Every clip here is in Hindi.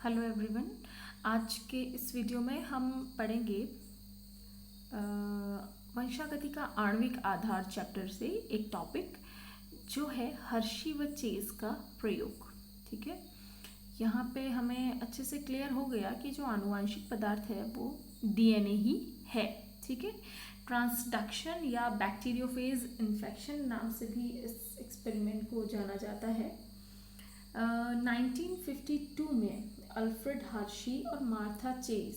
Hello everyone. आज के इस वीडियो में हम पढ़ेंगे वंशागति का आणविक आधार चैप्टर से एक टॉपिक जो है हर्शी व चेज का प्रयोग। ठीक है, यहाँ पे हमें अच्छे से क्लियर हो गया कि जो आनुवांशिक पदार्थ है वो डीएनए ही है। ठीक है, ट्रांसडक्शन या बैक्टीरियोफेज इन्फेक्शन नाम से भी इस एक्सपेरिमेंट को जाना जाता है। 1952 में अल्फ्रेड हर्शी और मार्था चेज,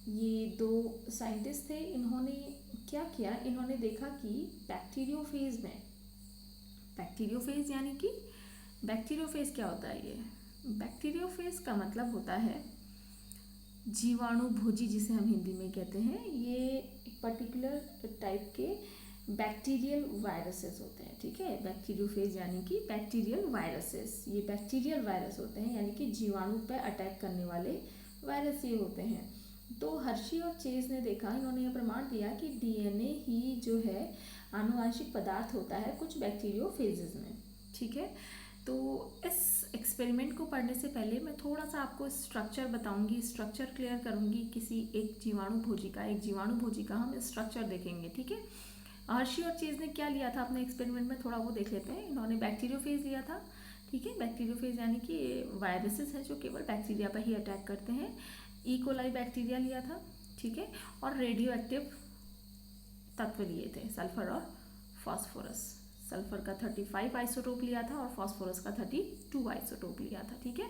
ये दो साइंटिस्ट थे। इन्होंने क्या किया, इन्होंने देखा कि बैक्टीरियोफेज में, बैक्टीरियोफेज यानी कि बैक्टीरियोफेज क्या होता है? ये बैक्टीरियोफेज का मतलब होता है जीवाणु भोजी, जिसे हम हिंदी में कहते हैं। ये एक पर्टिकुलर टाइप के बैक्टीरियल वायरसेस होते हैं। ठीक है, बैक्टीरियोफेज यानी कि बैक्टीरियल वायरसेस, ये बैक्टीरियल वायरस होते हैं, यानी कि जीवाणु पे अटैक करने वाले वायरस ये होते हैं। तो हर्शी और चेज ने देखा, इन्होंने यह प्रमाण दिया कि डीएनए ही जो है आनुवांशिक पदार्थ होता है कुछ बैक्टीरियोफेजेस में। ठीक है, तो इस एक्सपेरिमेंट को पढ़ने से पहले मैं थोड़ा सा आपको स्ट्रक्चर बताऊंगी, स्ट्रक्चर क्लियर करूंगी किसी एक जीवाणु भोजी का हम स्ट्रक्चर देखेंगे। ठीक है, हर्शी और चेज ने क्या लिया था अपने एक्सपेरिमेंट में, थोड़ा वो देख लेते हैं। इन्होंने बैक्टीरियोफेज लिया था। ठीक है, बैक्टीरियोफेज यानी कि वायरसेस हैं जो केवल बैक्टीरिया पर ही अटैक करते हैं। ई कोलाई बैक्टीरिया लिया था। ठीक है, और रेडियो एक्टिव तत्व लिए थे, सल्फर और फॉस्फोरस। सल्फर का 35 आइसोटोप लिया था और फॉस्फोरस का 32 आइसोटोप लिया था। ठीक है,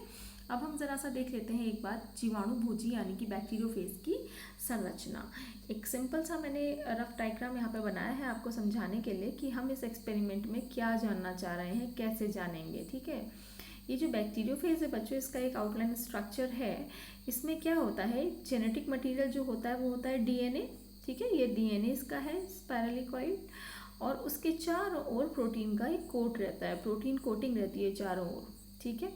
अब हम जरा सा देख लेते हैं एक बार जीवाणु भोजी यानी कि बैक्टीरियोफेज की संरचना। एक सिंपल सा मैंने रफ डायग्राम यहाँ पे बनाया है आपको समझाने के लिए कि हम इस एक्सपेरिमेंट में क्या जानना चाह रहे हैं, कैसे जानेंगे। ठीक है, ये जो बैक्टीरियोफेज है बच्चों, इसका एक आउटलाइन स्ट्रक्चर है। इसमें क्या होता है, जेनेटिक मटीरियल जो होता है वो होता है डीएनए। ठीक है, ये डीएनए इसका है स्पाइरलिकॉइड, और उसके चारों ओर प्रोटीन का एक कोट रहता है, प्रोटीन कोटिंग रहती है चारों ओर। ठीक है,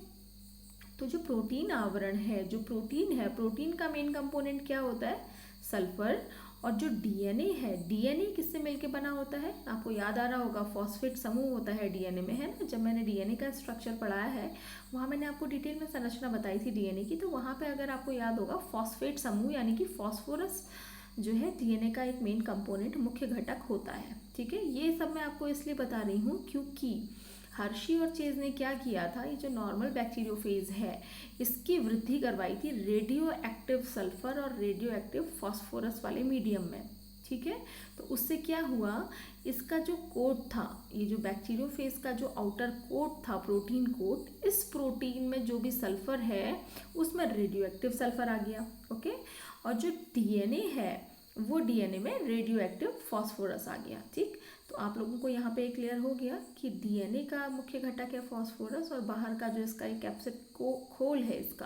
तो जो प्रोटीन आवरण है, जो प्रोटीन है, प्रोटीन का मेन कंपोनेंट क्या होता है? सल्फर। और जो डीएनए है, डीएनए किससे मिलके बना होता है? आपको याद आ रहा होगा, फॉस्फेट समूह होता है डीएनए में, है ना। जब मैंने डीएनए का स्ट्रक्चर पढ़ाया है वहाँ मैंने आपको डिटेल में संरचना बताई थी डीएनए की, तो वहाँ पे अगर आपको याद होगा फॉस्फेट समूह यानी कि फॉस्फोरस जो है डीएनए का एक मेन कंपोनेंट, मुख्य घटक होता है। ठीक है, ये सब मैं आपको इसलिए बता रही हूँ क्योंकि हर्शी और चेज ने क्या किया था, ये जो नॉर्मल बैक्टीरियोफेज है इसकी वृद्धि करवाई थी रेडियो एक्टिव सल्फर और रेडियो एक्टिव फॉस्फोरस वाले मीडियम में। ठीक है, तो उससे क्या हुआ, इसका जो कोट था, ये जो बैक्टीरियोफेज का जो आउटर कोट था, प्रोटीन कोट, इस प्रोटीन में जो भी सल्फर है उसमें रेडियो एक्टिव सल्फर आ गया। ओके, और जो डीएनए है वो डीएनए में रेडियो एक्टिव फॉस्फोरस आ गया। ठीक, तो आप लोगों को यहाँ पे क्लियर हो गया कि डीएनए का मुख्य घटक है फॉस्फोरस, और बाहर का जो इसका एक कैप्सिड को खोल है, इसका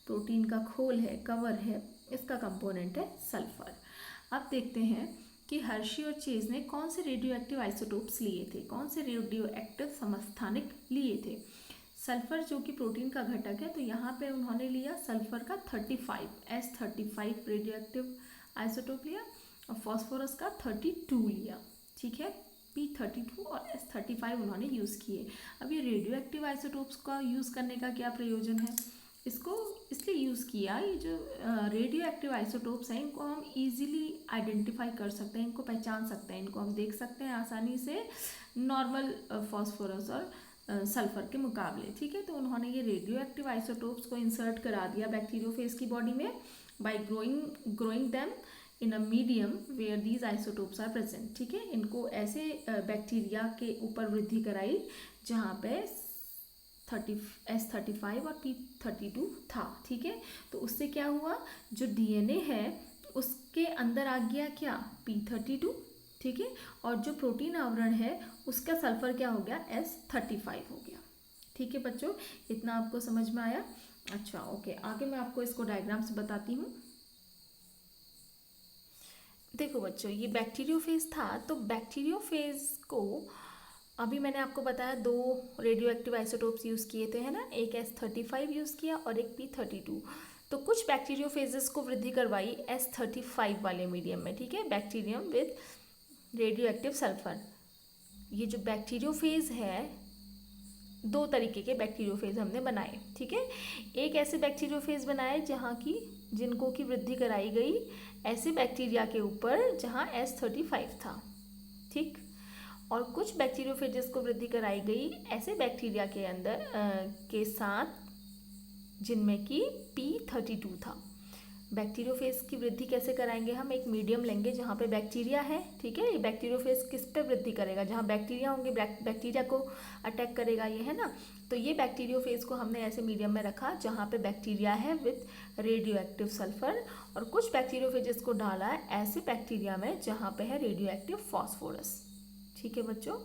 प्रोटीन का खोल है, कवर है, इसका कंपोनेंट है सल्फर। अब देखते हैं कि हर्शी और चेज ने कौन से रेडियो एक्टिव आइसोटोप्स लिए थे, कौन से रेडियो एक्टिव समस्थानिक लिए थे। सल्फर जो कि प्रोटीन का घटक है, तो यहाँ पे उन्होंने लिया सल्फर का 35 S35 रेडियो एक्टिव आइसोटोप लिया, और फॉस्फोरस का 32 लिया। ठीक है, P32 और S35 उन्होंने यूज़ किए। अब ये रेडियो एक्टिव आइसोटोप्स का यूज़ करने का क्या प्रयोजन है, इसको इसलिए यूज़ किया, ये जो रेडियो एक्टिव आइसोटोप्स हैं इनको हम इजीली आइडेंटिफाई कर सकते हैं, इनको पहचान सकते हैं, इनको हम देख सकते हैं आसानी से नॉर्मल फॉस्फोरस और सल्फर के मुकाबले। ठीक है, तो उन्होंने ये रेडियो एक्टिव आइसोटोप्स को इंसर्ट करा दिया बैक्टीरियोफेज की बॉडी में by growing them in a medium where these isotopes are present. ठीक है, इनको ऐसे बैक्टीरिया के ऊपर वृद्धि कराई जहाँ पे S35 और P32 था। ठीक है, तो उससे क्या हुआ, जो डीएनए है उसके अंदर आ गया क्या, P32। ठीक है, और जो प्रोटीन आवरण है उसका सल्फर क्या हो गया, S35 हो गया। ठीक है बच्चों, इतना आपको समझ में आया? अच्छा ओके, आगे मैं आपको इसको डायग्राम से बताती हूँ। देखो बच्चों, ये बैक्टीरियोफेज था, तो बैक्टीरियोफेज को अभी मैंने आपको बताया दो रेडियो एक्टिव आइसोटोप्स यूज़ किए थे, है ना, एक S35 यूज़ किया और एक P32। तो कुछ बैक्टीरियोफेजेस को वृद्धि करवाई S35 वाले मीडियम में। ठीक है, bacterium with radio active sulphur. ये जो बैक्टीरियोफेज है दो तरीके के बैक्टीरियोफेज हमने बनाए, ठीक है। एक ऐसे बैक्टीरियोफेज बनाए जहाँ की जिनको की वृद्धि कराई गई ऐसे बैक्टीरिया के ऊपर जहाँ S35 था, ठीक। और कुछ बैक्टीरियोफेजेस को वृद्धि कराई गई ऐसे बैक्टीरिया के अंदर के साथ जिनमें कि P32 था। बैक्टीरियोफेज की वृद्धि कैसे कराएंगे हम, एक मीडियम लेंगे जहाँ पे बैक्टीरिया है, ठीक है। ये बैक्टीरियोफेज किस पे वृद्धि करेगा, जहाँ बैक्टीरिया होंगे बैक्टीरिया को अटैक करेगा, ये है ना। तो ये बैक्टीरियोफेज को हमने ऐसे मीडियम में रखा जहाँ पे बैक्टीरिया है विथ रेडियो एक्टिव सल्फर, और कुछ बैक्टीरियोफेजेस को डाला है ऐसे बैक्टीरिया में जहाँ पे है रेडियो एक्टिव फॉस्फोरस, ठीक है बच्चों।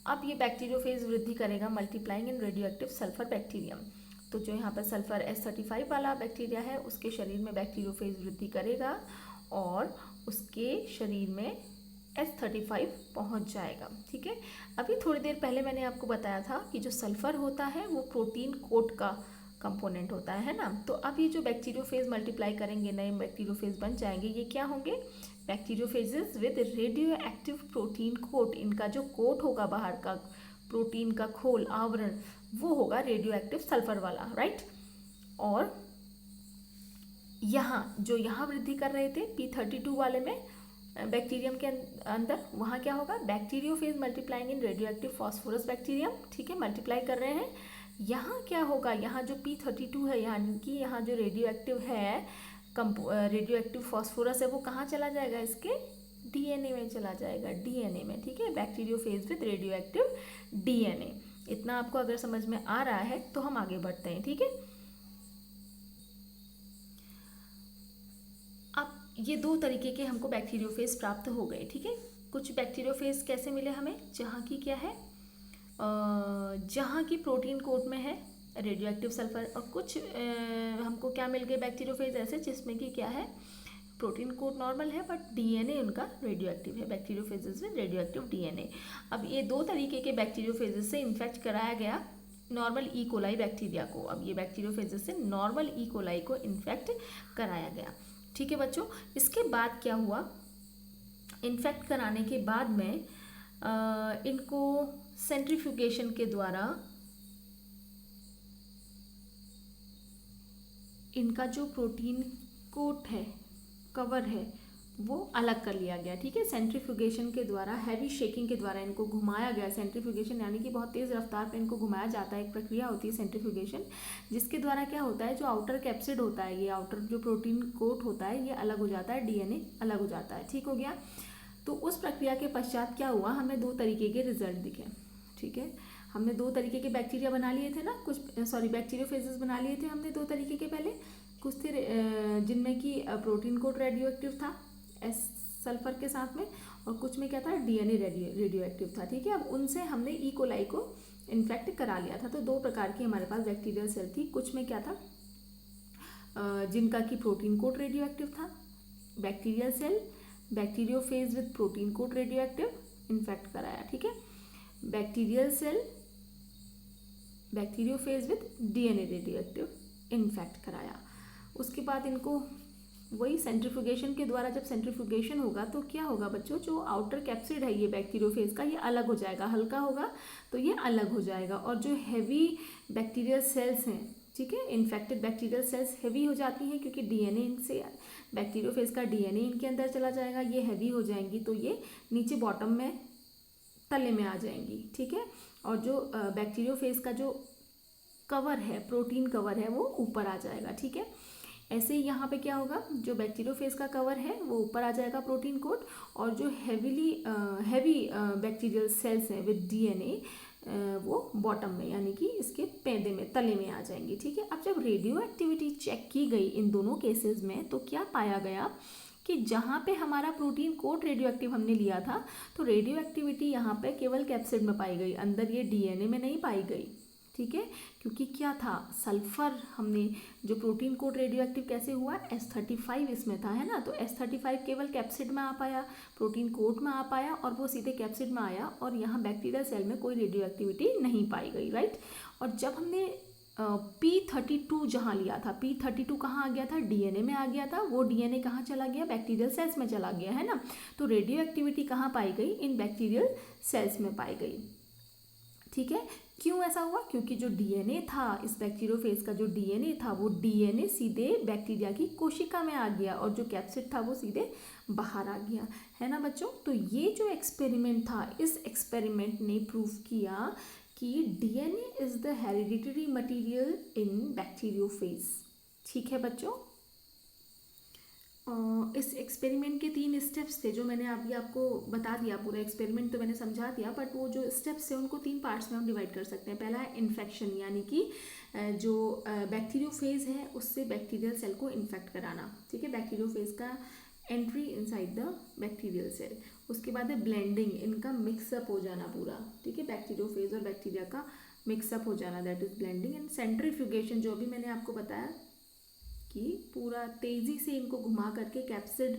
अब ये बैक्टीरियोफेज वृद्धि करेगा मल्टीप्लाइंग इन रेडियो एक्टिव सल्फर बैक्टीरियम। तो जो यहाँ पर सल्फर S35 वाला बैक्टीरिया है उसके शरीर में बैक्टीरियोफेज वृद्धि करेगा और उसके शरीर में S35 पहुँच जाएगा, ठीक है। अभी थोड़ी देर पहले मैंने आपको बताया था कि जो सल्फर होता है वो प्रोटीन कोट का कंपोनेंट होता है ना। तो अब ये जो बैक्टीरियोफेज मल्टीप्लाई करेंगे, नए बैक्टीरियोफेज बन जाएंगे, ये क्या होंगे, bacteriophages with radioactive protein coat. इनका जो कोट होगा बाहर का प्रोटीन का खोल आवरण वो होगा रेडियो एक्टिव सल्फर वाला, राइट। और यहाँ जो यहाँ वृद्धि कर रहे थे P32 वाले में बैक्टीरियम के अंदर, वहाँ क्या होगा, बैक्टीरियोफेज मल्टीप्लाइंग इन रेडियो एक्टिव फॉस्फोरस बैक्टीरियम, ठीक है, मल्टीप्लाई कर रहे हैं। यहाँ क्या होगा, यहाँ जो P32 है, यानी कि यहाँ जो रेडियो एक्टिव है रेडियो एक्टिव फॉस्फोरस है, वो कहाँ चला जाएगा, इसके DNA में चला जाएगा, DNA में, ठीक है। Bacteriophage with radio active DNA। इतना आपको अगर समझ में आ रहा है तो हम आगे बढ़ते हैं, ठीक है। अब ये दो तरीके के हमको बैक्टीरियोफेज प्राप्त हो गए, ठीक है। कुछ बैक्टीरियोफेज कैसे मिले हमें, जहाँ की क्या है, जहाँ की प्रोटीन कोट में है रेडियो एक्टिव सल्फर, और कुछ हमको क्या मिल गए बैक्टीरियोफेज ऐसे जिसमें कि क्या है, प्रोटीन कोड नॉर्मल है बट DNA उनका रेडियो एक्टिव है, बैक्टीरियोफेजेस में रेडियो एक्टिव DNA। अब ये दो तरीके के बैक्टीरियोफेजेस से इन्फेक्ट कराया गया नॉर्मल ई कोलाई बैक्टीरिया को। अब ये बैक्टीरियोफेजेस से नॉर्मल ई कोलाई को इन्फेक्ट कराया गया, ठीक है बच्चों। इसके बाद क्या हुआ, इन्फेक्ट कराने के बाद में इनको सेंट्रीफ्यूगेशन के द्वारा इनका जो प्रोटीन कोट है, कवर है, वो अलग कर लिया गया, ठीक है। सेंट्रीफ्यूगेशन के द्वारा, हैवी शेकिंग के द्वारा इनको घुमाया गया। सेंट्रीफ्यूगेशन यानी कि बहुत तेज़ रफ्तार पे इनको घुमाया जाता है, एक प्रक्रिया होती है सेंट्रीफ्यूगेशन, जिसके द्वारा क्या होता है, जो आउटर कैप्सिड होता है, ये आउटर जो प्रोटीन कोट होता है ये अलग हो जाता है, DNA अलग हो जाता है, ठीक हो गया। तो उस प्रक्रिया के पश्चात क्या हुआ, हमें दो तरीके के रिजल्ट दिखे, ठीक है। हमने दो तरीके के बैक्टीरिया बना लिए थे ना, कुछ बैक्टीरियोफेजेस बना लिए थे हमने दो तरीके के पहले, कुछ थे जिनमें कि प्रोटीन कोड रेडियो एक्टिव था एस सल्फर के साथ में, और कुछ में क्या था, DNA रेडियो एक्टिव था, ठीक है। अब उनसे हमने ई कोलाई को इन्फेक्ट करा लिया था। तो दो प्रकार की हमारे पास बैक्टीरियल सेल थी, कुछ में क्या था, जिनका कि प्रोटीन कोड रेडियो एक्टिव था, bacterial cell bacteriophage with protein coat radioactive infect कराया, ठीक है। Bacterial cell bacteriophage with DNA radioactive infect कराया। उसके बाद इनको वही सेंट्रीफ्यूगेशन के द्वारा, जब सेंट्रीफ्यूगेशन होगा तो क्या होगा बच्चों, जो आउटर कैप्सिड है ये बैक्टीरियोफेज का, ये अलग हो जाएगा, हल्का होगा तो ये अलग हो जाएगा, और जो हैवी बैक्टीरियल सेल्स हैं, ठीक है, इन्फेक्टेड बैक्टीरियल सेल्स हैवी हो जाती हैं क्योंकि DNA इनसे, बैक्टीरियोफेज का DNA इनके अंदर चला जाएगा, ये हैवी हो जाएंगी तो ये नीचे बॉटम में तले में आ जाएंगी, ठीक है। और जो बैक्टीरियोफेज का जो कवर है, प्रोटीन कवर है, वो ऊपर आ जाएगा, ठीक है। ऐसे ही यहाँ पे क्या होगा, जो बैक्टीरियोफेज का कवर है वो ऊपर आ जाएगा प्रोटीन कोट, और जो हैवी बैक्टीरियल सेल्स हैं विद DNA वो बॉटम में यानी कि इसके पैदे में, तले में आ जाएंगी, ठीक है। अब जब रेडियो एक्टिविटी चेक की गई इन दोनों केसेस में तो क्या पाया गया कि जहाँ पे हमारा प्रोटीन कोट रेडियो एक्टिव हमने लिया था तो रेडियो एक्टिविटी यहाँ पे केवल कैप्सिड में पाई गई, अंदर ये DNA में नहीं पाई गई, ठीक है। क्योंकि क्या था, सल्फर हमने जो प्रोटीन कोट रेडियो एक्टिव कैसे हुआ, S35 इसमें था, है ना। तो S35 केवल कैप्सिड में आ पाया, प्रोटीन कोट में आ पाया, और वो सीधे कैप्सिड में आया, और यहाँ बैक्टीरियल सेल में कोई रेडियो एक्टिविटी नहीं पाई गई, राइट। और जब हमने P32 जहाँ लिया था, P32 कहाँ आ गया था, DNA में आ गया था, वो DNA कहाँ चला गया, बैक्टीरियल सेल्स में चला गया, है ना। तो रेडियो एक्टिविटी कहाँ पाई गई, इन बैक्टीरियल सेल्स में पाई गई, ठीक है। क्यों ऐसा हुआ? क्योंकि जो डीएनए था, इस बैक्टीरियोफेज का जो डीएनए था, वो डीएनए सीधे बैक्टीरिया की कोशिका में आ गया और जो कैप्सिड था वो सीधे बाहर आ गया, है ना बच्चों। तो ये जो एक्सपेरिमेंट था, इस एक्सपेरिमेंट ने प्रूव किया कि DNA is the hereditary material in bacteriophage. ठीक है बच्चों। इस एक्सपेरिमेंट के 3 स्टेप्स थे जो मैंने अभी आपको बता दिया। पूरा एक्सपेरिमेंट तो मैंने समझा दिया, बट वो जो स्टेप्स हैं उनको 3 पार्ट्स में हम डिवाइड कर सकते हैं। पहला है इन्फेक्शन, यानी कि जो बैक्टीरियोफेज है उससे बैक्टीरियल सेल को इन्फेक्ट कराना। ठीक है, बैक्टीरियोफेज का entry inside the bacterial cell. उसके बाद है ब्लेंडिंग, इनका मिक्सअप हो जाना पूरा। ठीक है, बैक्टीरियोफेज और बैक्टीरिया का मिक्सअप हो जाना, that is blending. And centrifugation, जो अभी मैंने आपको बताया कि पूरा तेज़ी से इनको घुमा करके कैप्सिड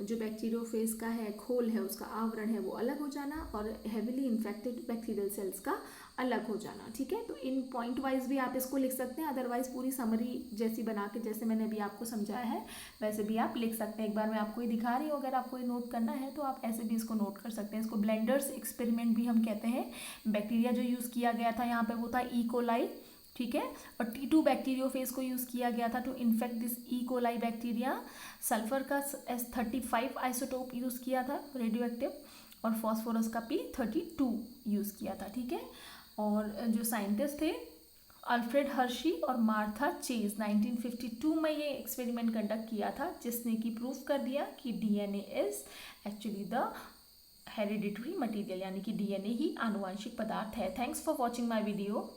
जो बैक्टीरियोफेज का है, खोल है, उसका आवरण है, वो अलग हो जाना और हेविली इन्फेक्टेड बैक्टीरियल सेल्स का अलग हो जाना। ठीक है, तो इन पॉइंट वाइज भी आप इसको लिख सकते हैं, अदरवाइज पूरी समरी जैसी बना के, जैसे मैंने अभी आपको समझाया है वैसे भी आप लिख सकते हैं। एक बार मैं आपको ये दिखा रही हूँ, अगर आपको ये नोट करना है तो आप ऐसे भी इसको नोट कर सकते हैं। इसको ब्लेंडर्स एक्सपेरिमेंट भी हम कहते हैं। बैक्टीरिया जो यूज़ किया गया था यहाँ पे वो था ई कोलाई। ठीक है, और T2 बैक्टीरियोफेज को यूज़ किया गया था to infect this E coli bacteria. Sulphur का S35 आइसोटोप यूज़ किया था, रेडियो एक्टिव, और फॉस्फोरस का P32 यूज़ किया था। ठीक है, और जो साइंटिस्ट थे अल्फ्रेड हर्शी और मार्था चेज, 1952 में ये एक्सपेरिमेंट कंडक्ट किया था, जिसने कि प्रूव कर दिया कि DNA is actually the hereditary material, यानी कि डीएनए ही आनुवांशिक पदार्थ है। Thanks for watching my video.